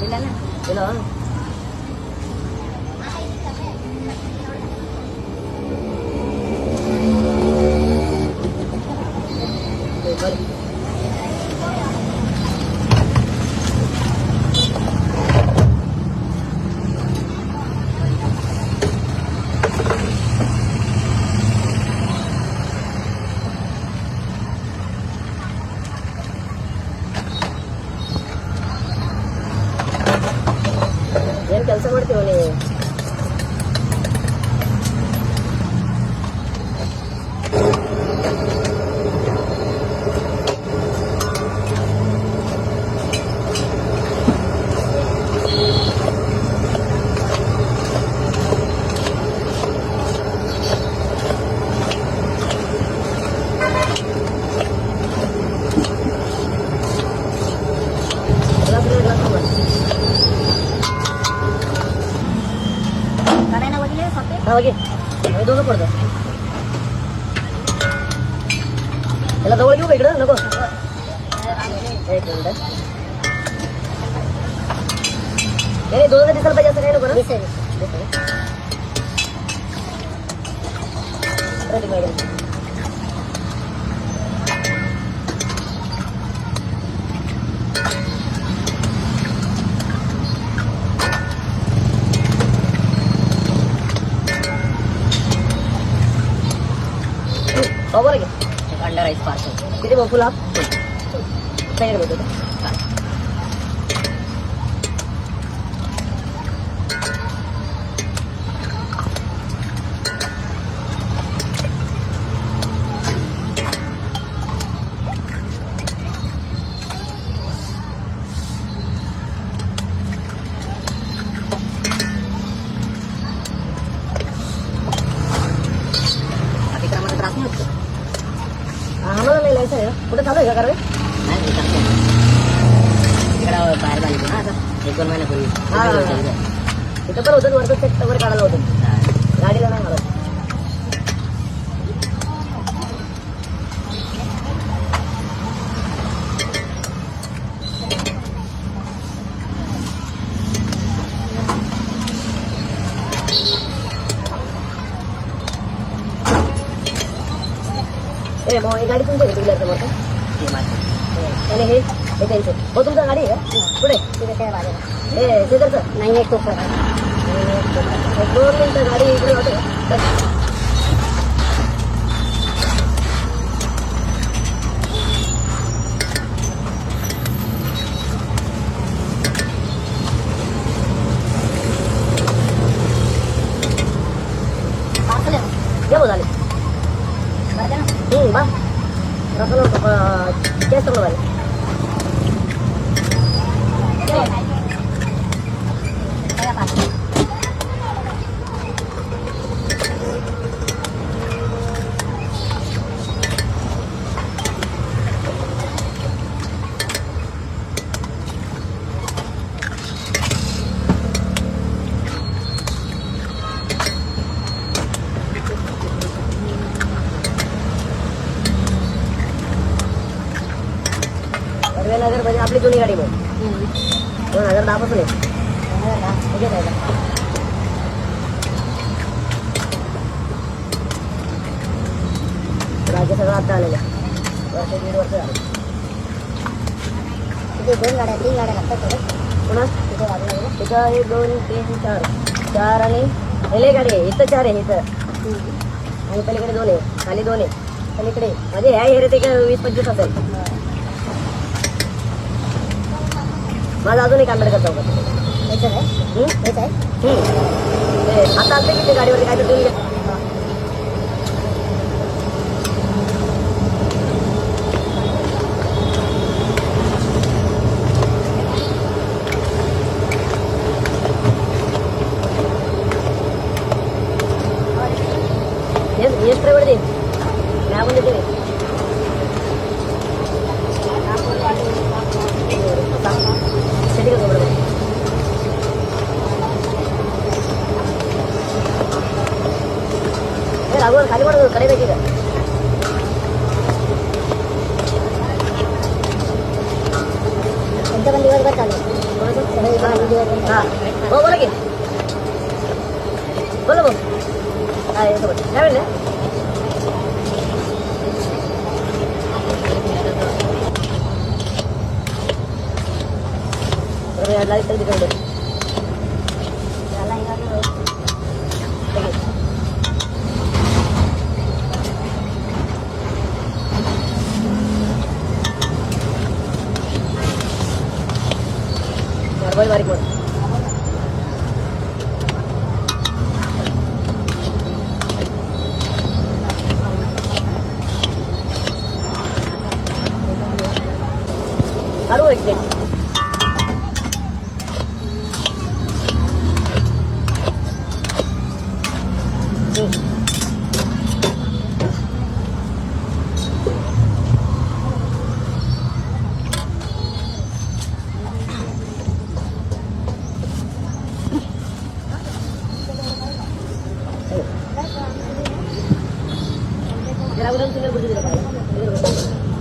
दिला ಏನ್ ಕೆಲಸ ಮಾಡ್ತೀವ ನೀವು ಹೋಗಿ दोघं पडतो त्याला जवळ घेऊ का इकडं नको एक मिनिट नाही दोघं दिसायला पाहिजे असं काही नको ना मॅडम बरोबर आहे अंडा राईस पार्सल किती बघू लाभ काय बोलतो अतिक्रमणाचा त्रास नाही होत आम्हाला नाही लायचं आहे कुठे चालू आहे का कारवाई नाही इकडं बाहेर झाली ना आता 1-2 महिन्यापूर्वी तिथं पण होतं वरचं चेक वगैरे काढायला होतं गाडीला नाही मला मग ही गाडी तुमच्या घेतली समोर आणि हे त्यांचं हो तुमचं गाडी आहे का पुढे तिथे काय वाढेल हे शेजारचं नाही एक खूप 2 मिनिटं गाडी इकडे होते जेव्हा झाले बा रसला केस सगळं झाले नगर म्हणजे आपली जुनी गाडी मग 2010 पासून आहे राज्य सगळं आता आलेलं वर्ष 1.5 वर्ष झालं तिथे 2 गाड्या 3 गाड्या लागतात पुन्हा तिथं 1 2 3 4 आणि हेले गाडी आहे इथं 4 आहे इथं आणि पलीकडे 2 आहे खाली 2 आहे पलीकडे म्हणजे ह्या एरियात एक 20-25 असेल माझा अजून एक आंबेडकर चौकात आता असते की ते गाडीवरती काय तर तुम्ही येस ड्रायव्हर दे मी आपण देते राघवन खाली पडतो कडे पाहिजे का तुमच्या पण दिवसभर चालू हा हो बोला की बोला भाऊ काय आहे सोबत काय म्हणले याला इतर तिकडे बारीक मोठ चालू एक प्लेट जरा उडन सिंगल बुद्धी दिला पाहिजे